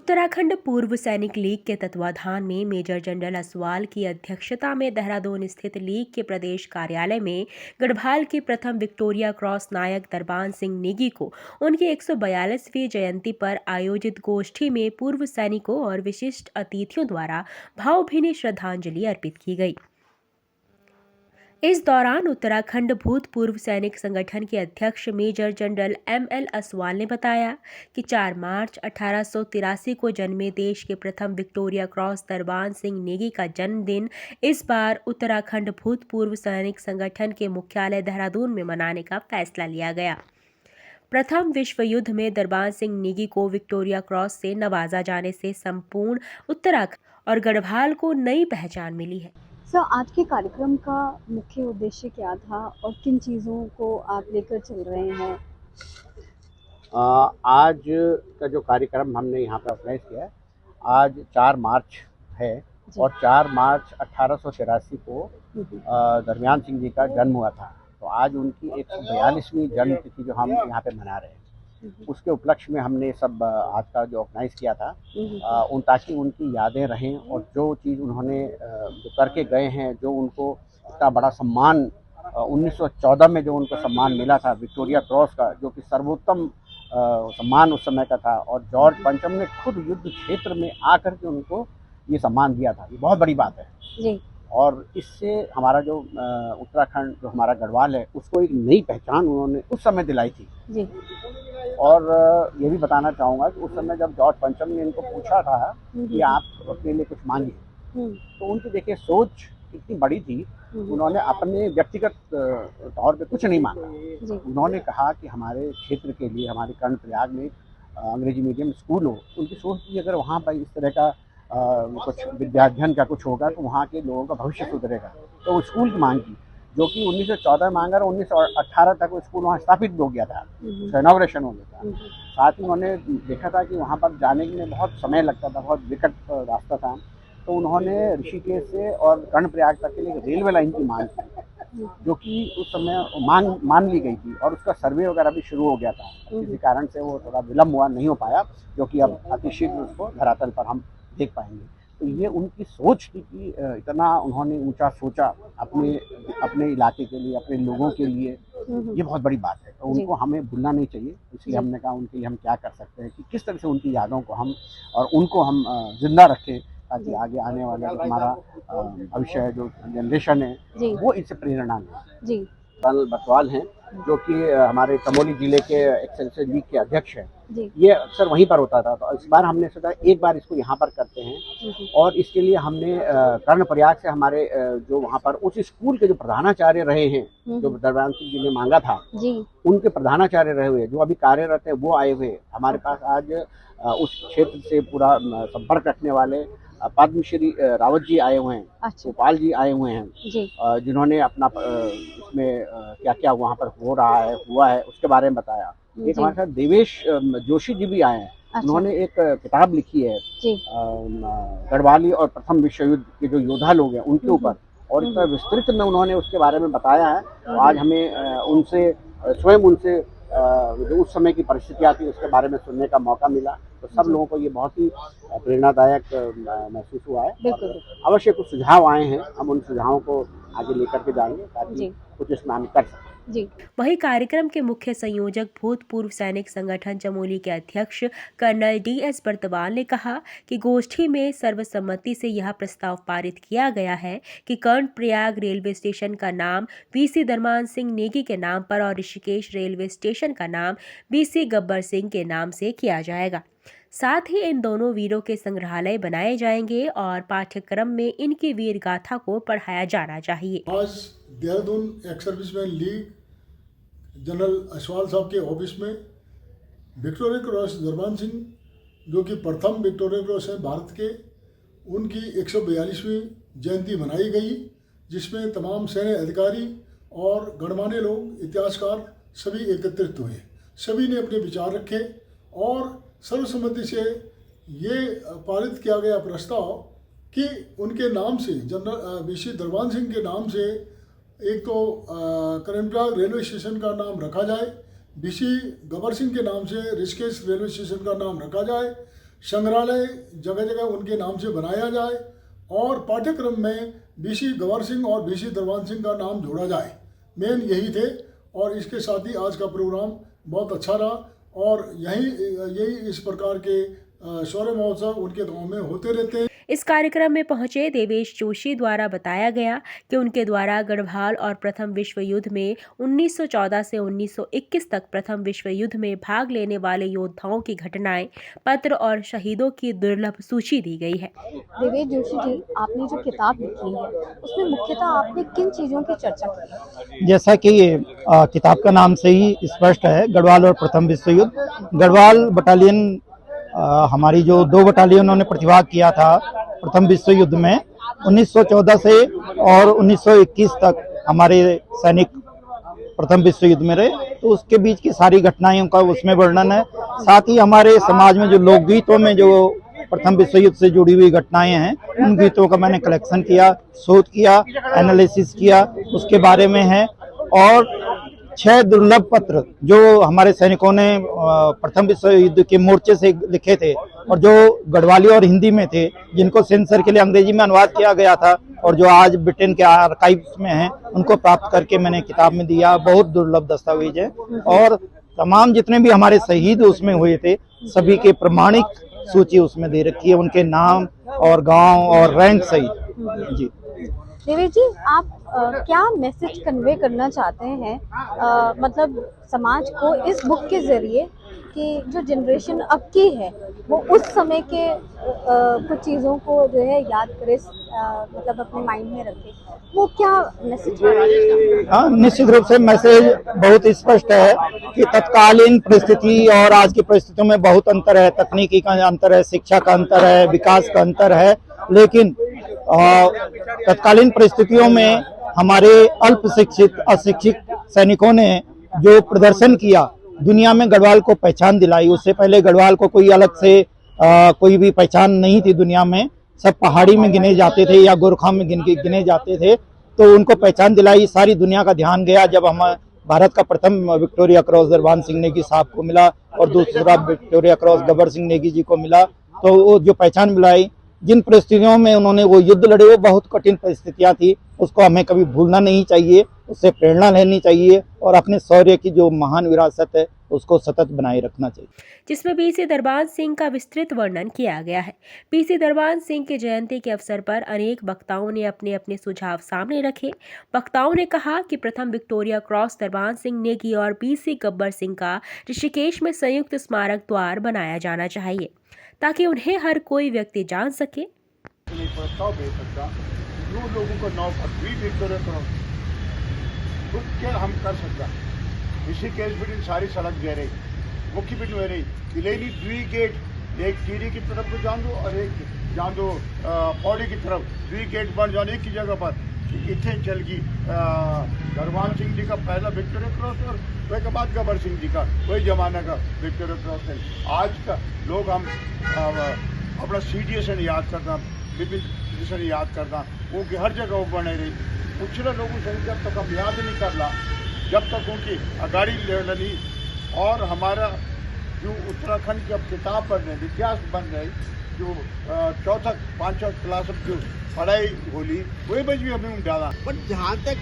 उत्तराखंड पूर्व सैनिक लीग के तत्वाधान में मेजर जनरल असवाल की अध्यक्षता में देहरादून स्थित लीग के प्रदेश कार्यालय में गढ़वाल के प्रथम विक्टोरिया क्रॉस नायक दरबान सिंह नेगी को उनकी 142वीं जयंती पर आयोजित गोष्ठी में पूर्व सैनिकों और विशिष्ट अतिथियों द्वारा भावभीनी श्रद्धांजलि अर्पित की गई। इस दौरान उत्तराखंड भूतपूर्व सैनिक संगठन के अध्यक्ष मेजर जनरल ML असवाल ने बताया कि 4 मार्च 1883 को जन्मे देश के प्रथम विक्टोरिया क्रॉस दरबान सिंह नेगी का जन्मदिन इस बार उत्तराखंड भूतपूर्व सैनिक संगठन के मुख्यालय देहरादून में मनाने का फैसला लिया गया। प्रथम विश्व युद्ध में दरबान सिंह नेगी को विक्टोरिया क्रॉस से नवाजा जाने से संपूर्ण उत्तराखंड और गढ़वाल को नई पहचान मिली है। सर, आज के कार्यक्रम का मुख्य उद्देश्य क्या था और किन चीज़ों को आप लेकर चल रहे हैं? आज का जो कार्यक्रम हमने यहाँ पर ऑर्गेनाइज किया है, आज 4 मार्च है और 4 मार्च 1883 को दरमियान सिंह जी का जन्म हुआ था। तो आज उनकी 142वीं जन्म तिथि जो हम यहाँ पे मना रहे हैं, उसके उपलक्ष्य में हमने सब आज का जो ऑर्गेनाइज किया था ताकि उनकी यादें रहें और जो चीज़ उन्होंने जो करके गए हैं, जो उनको इतना बड़ा सम्मान 1914 में जो उनको सम्मान मिला था विक्टोरिया क्रॉस का, जो कि सर्वोत्तम सम्मान उस समय का था, और जॉर्ज पंचम ने खुद युद्ध क्षेत्र में आकर के उनको ये सम्मान दिया था। ये बहुत बड़ी बात है जी। और इससे हमारा जो उत्तराखंड, जो हमारा गढ़वाल है, उसको एक नई पहचान उन्होंने उस समय दिलाई थी जी। और ये भी बताना चाहूँगा कि उस समय जब जॉर्ज पंचम ने इनको पूछा था कि आप अपने लिए कुछ मांगिए, तो उनकी देखिए सोच इतनी बड़ी थी, उन्होंने अपने व्यक्तिगत तौर पे कुछ नहीं मांगा। उन्होंने कहा कि हमारे क्षेत्र के लिए, हमारे कर्णप्रयाग में अंग्रेजी मीडियम स्कूल हो। उनकी सोच थी अगर वहाँ पर इस तरह का कुछ विद्याध्ययन का कुछ होगा तो वहाँ के लोगों का भविष्य सुधरेगा। तो वो स्कूल की मांग की, जो कि 1914 में मांगा और 1918 तक वो स्कूल वहाँ स्थापित हो गया था, इनॉग्रेशन हो गया था। साथ ही उन्होंने देखा था कि वहाँ पर जाने के लिए बहुत समय लगता था, बहुत विकट रास्ता था, तो उन्होंने ऋषिकेश से और कर्णप्रयाग तक के लिए रेलवे लाइन की मांग की, जो कि उस समय मान ली गई थी और उसका सर्वे वगैरह भी शुरू हो गया था। किसी कारण से वो थोड़ा विलम्ब हुआ, नहीं हो पाया, जो कि अब अतिशीघ्र उसको धरातल पर हम देख पाएंगे। तो ये उनकी सोच थी कि इतना उन्होंने ऊंचा सोचा अपने इलाके के लिए, अपने लोगों के लिए, ये बहुत बड़ी बात है। तो उनको हमें भूलना नहीं चाहिए। इसलिए हमने कहा उनके लिए हम क्या कर सकते हैं कि किस तरह से उनकी यादों को हम और उनको हम जिंदा रखें, ताकि आगे आने वाला जो हमारा भविष्य है, जो जनरेशन है, वो इससे प्रेरणा लें। कर्नल बटवाल हैं, जो कि हमारे चमोली जिले के एक्सेलसियर लीग के अध्यक्ष हैं। ये अक्सर वहीं पर होता था, तो इस बार हमने सोचा एक बार इसको यहाँ पर करते हैं और इसके लिए हमने कर्णप्रयाग से हमारे जो वहाँ पर उस स्कूल के जो प्रधानाचार्य रहे हैं, जो दरबान सिंह जी ने मांगा था, उनके प्रधानाचार्य रहे हुए जो अभी कार्यरत है, वो आए हुए हमारे पास आज उस क्षेत्र से पूरा संपर्क रखने वाले पद्मश्री रावत जी आए हुए हैं। अच्छा। गोपाल जी आए हुए हैं, जिन्होंने अपना इसमें क्या क्या वहाँ पर हो रहा है, हुआ है, उसके बारे में बताया। एक हमारे साथ देवेश जोशी जी भी आए हैं। अच्छा। उन्होंने एक किताब लिखी है गढ़वाली और प्रथम विश्व युद्ध के जो योद्धा लोग हैं उनके ऊपर, और इतना विस्तृत में उन्होंने उसके बारे में बताया है। तो आज हमें उनसे स्वयं उनसे जो उस समय की परिस्थितियाँ थी उसके बारे में सुनने का मौका मिला। तो सब लोगों को ये बहुत ही प्रेरणादायक महसूस हुआ है। अवश्य कुछ सुझाव आए हैं, हम उन सुझावों को आगे लेकर के जाएंगे ताकि कुछ इसमें हम कर सकें। वही कार्यक्रम के मुख्य संयोजक भूतपूर्व सैनिक संगठन चमोली के अध्यक्ष कर्नल DS बर्तवाल ने कहा कि गोष्ठी में सर्वसम्मति से यह प्रस्ताव पारित किया गया है कि कर्णप्रयाग रेलवे स्टेशन का नाम VC दरबान सिंह नेगी के नाम पर और ऋषिकेश रेलवे स्टेशन का नाम BC गब्बर सिंह के नाम से किया जाएगा। साथ ही इन दोनों वीरों के संग्रहालय बनाए जाएंगे और पाठ्यक्रम में इनकी वीर गाथा को पढ़ाया जाना चाहिए। आज Dehradun ex serviceman league general Aswal साहब के ऑफिस में विक्टोरिया क्रॉस दरबान सिंह, जो कि प्रथम विक्टोरिया क्रॉस है भारत के, उनकी 142वीं जयंती मनाई गई, जिसमें तमाम सैन्य अधिकारी और गणमान्य लोग, इतिहासकार सभी एकत्रित हुए। सभी ने अपने विचार रखे और सर्वसम्मति से ये पारित किया गया प्रस्ताव कि उनके नाम से, जनरल VC दरबान सिंह के नाम से एक तो कर्णप्रयाग रेलवे स्टेशन का नाम रखा जाए, BC गब्बर सिंह के नाम से ऋषिकेश रेलवे स्टेशन का नाम रखा जाए, संग्रहालय जगह जगह उनके नाम से बनाया जाए और पाठ्यक्रम में बीसी गबर सिंह और बीसी दरबान सिंह का नाम जोड़ा जाए। मेन यही थे और इसके साथ ही आज का प्रोग्राम बहुत अच्छा रहा और यही इस प्रकार के शौर्य महोत्सव उनके गांव में होते रहते हैं। इस कार्यक्रम में पहुंचे देवेश जोशी द्वारा बताया गया कि उनके द्वारा गढ़वाल और प्रथम विश्व युद्ध में 1914 से 1921 तक प्रथम विश्व युद्ध में भाग लेने वाले योद्धाओं की घटनाएं, पत्र और शहीदों की दुर्लभ सूची दी गई है। देवेश जोशी जी, आपने जो किताब लिखी है उसमें मुख्यतः आपने किन चीज़ों की चर्चा की? जैसा कि किताब का नाम से ही स्पष्ट है, गढ़वाल और प्रथम विश्व युद्ध। गढ़वाल बटालियन हमारी जो 2 बटालियनों ने प्रतिभाग किया था प्रथम विश्व युद्ध में 1914 से और 1921 तक हमारे सैनिक प्रथम विश्व युद्ध में रहे, तो उसके बीच की सारी घटनाओं का उसमें वर्णन है। साथ ही हमारे समाज में जो लोकगीतों में जो प्रथम विश्व युद्ध से जुड़ी हुई घटनाएं हैं, उन गीतों का मैंने कलेक्शन किया, शोध किया, एनालिसिस किया, उसके बारे में है। और 6 दुर्लभ पत्र जो हमारे सैनिकों ने प्रथम विश्व युद्ध के मोर्चे से लिखे थे और जो गढ़वाली और हिंदी में थे, जिनको सेंसर के लिए अंग्रेजी में अनुवाद किया गया था और जो आज ब्रिटेन के आर्काइव्स में हैं, उनको प्राप्त करके मैंने किताब में दिया। बहुत दुर्लभ दस्तावेज है और तमाम जितने भी हमारे शहीद उसमें हुए थे, सभी के प्रमाणिक सूची उसमें दे रखी है, उनके नाम और गांव और रैंक सहित। जी देवेश जी, आप क्या मैसेज कन्वे करना चाहते हैं मतलब समाज को इस बुक के ज़रिए कि जो जनरेशन अब की है वो उस समय के कुछ चीज़ों को जो है याद करे, मतलब अपने माइंड में रखे, वो क्या मैसेज है? हाँ, निश्चित रूप से मैसेज बहुत स्पष्ट है कि तत्कालीन परिस्थिति और आज की परिस्थितियों में बहुत अंतर है। तकनीकी का अंतर है, शिक्षा का अंतर है, विकास का अंतर है, लेकिन तत्कालीन परिस्थितियों में हमारे अल्प शिक्षित अशिक्षित सैनिकों ने जो प्रदर्शन किया, दुनिया में गढ़वाल को पहचान दिलाई। उससे पहले गढ़वाल को कोई अलग से कोई भी पहचान नहीं थी दुनिया में, सब पहाड़ी में गिने जाते थे या गोरखा में गिने जाते थे, तो उनको पहचान दिलाई। सारी दुनिया का ध्यान गया जब हम भारत का प्रथम विक्टोरिया क्रॉस दरबान सिंह नेगी साहब को मिला और दूसरा विक्टोरिया क्रॉस गबर सिंह नेगी जी को मिला, तो वो जो पहचान मिलाई, जिन परिस्थितियों में उन्होंने वो युद्ध लड़े, वो बहुत कठिन परिस्थितियां थी, उसको हमें कभी भूलना नहीं चाहिए, उससे प्रेरणा लेनी चाहिए और अपने शौर्य की जो महान विरासत है उसको सतत बनाए रखना चाहिए। जिसमें बीसी दरबान सिंह का विस्तृत वर्णन किया गया है। बीसी दरबान सिंह की जयंती के अवसर पर अनेक वक्ताओं ने अपने अपने सुझाव सामने रखे। वक्ताओं ने कहा कि प्रथम विक्टोरिया क्रॉस दरबान सिंह नेगी और बीसी गब्बर सिंह का ऋषिकेश में संयुक्त स्मारक द्वार बनाया जाना चाहिए ताकि उन्हें हर कोई व्यक्ति जान सके। लोगों को 9 फरवरी विक्टोरिया क्रॉस क्या हम कर सकता। ऋषिकेश बिटिन सारी सड़क दे रही, मुख्य बिटिन हो रही, दिलेनी 2 गेट, एक टीरी की तरफ को जान दो और एक जान दो पौड़ी की तरफ, 2 गेट बन जाने एक ही जगह पर। इतने चल गई दरबान सिंह जी का पहला विक्टोरिया क्रॉस और उसके बाद गबर सिंह जी का वही जमाना का विक्टोरिया क्रॉस है। आज का लोग हम अपना CDSN याद करना, विभिन्न याद करना, वो की हर जगह वो बने रही। पिछले लोगों से जब तक हम याद नहीं करला, जब तक उनकी अगाड़ी लेनी और हमारा जो उत्तराखंड की अब किताब पढ़ रहे, इतिहास बन रही, जो 4th 5th क्लास अब जो पढ़ाई होली वही बच भी हमें डाला। बट जहाँ तक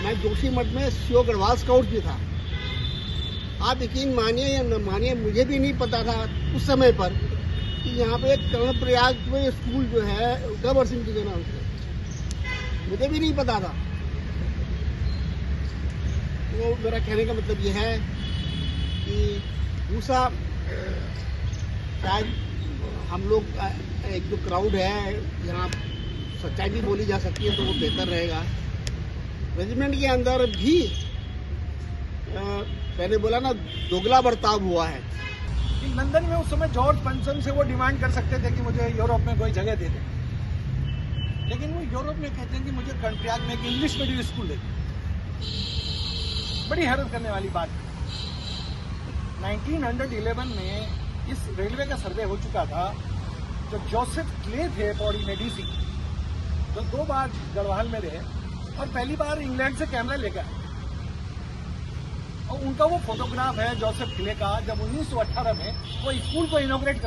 मैं जोशी मठ में CO गढ़वाल स्काउट भी था, आप यकीन मानिए या न मानिए, मुझे भी नहीं पता था उस समय पर कि यहाँ पे कर्णप्रयाग में स्कूल जो है गबर सिंह जी के नाम से, मुझे भी नहीं पता था। तो मेरा कहने का मतलब ये है कि दूसरा शायद हम लोग एक जो क्राउड है यहाँ सच्चाई भी बोली जा सकती है तो वो बेहतर रहेगा। रेजिमेंट के अंदर भी मैंने बोला ना, दोगला बर्ताव हुआ है। लंदन में उस समय जॉर्ज पंचम से वो डिमांड कर सकते थे कि मुझे यूरोप में कोई जगह दे दे, लेकिन वो यूरोप में कहते हैं कि मुझे कर्णप्रयाग में एक इंग्लिश मीडियम स्कूल दे। बड़ी हैरत करने वाली बात। 1911 में इस रेलवे का सर्वे हो चुका था। जो जोसेफ क्ले थे पौड़ी में DC, जो 2 बार गढ़वाल में रहे और पहली बार इंग्लैंड से कैमरा लेकर, और उनका वो फोटोग्राफ है जोसेफ क्ले का, जब 1918 में वो स्कूल को इनॉग्रेट कर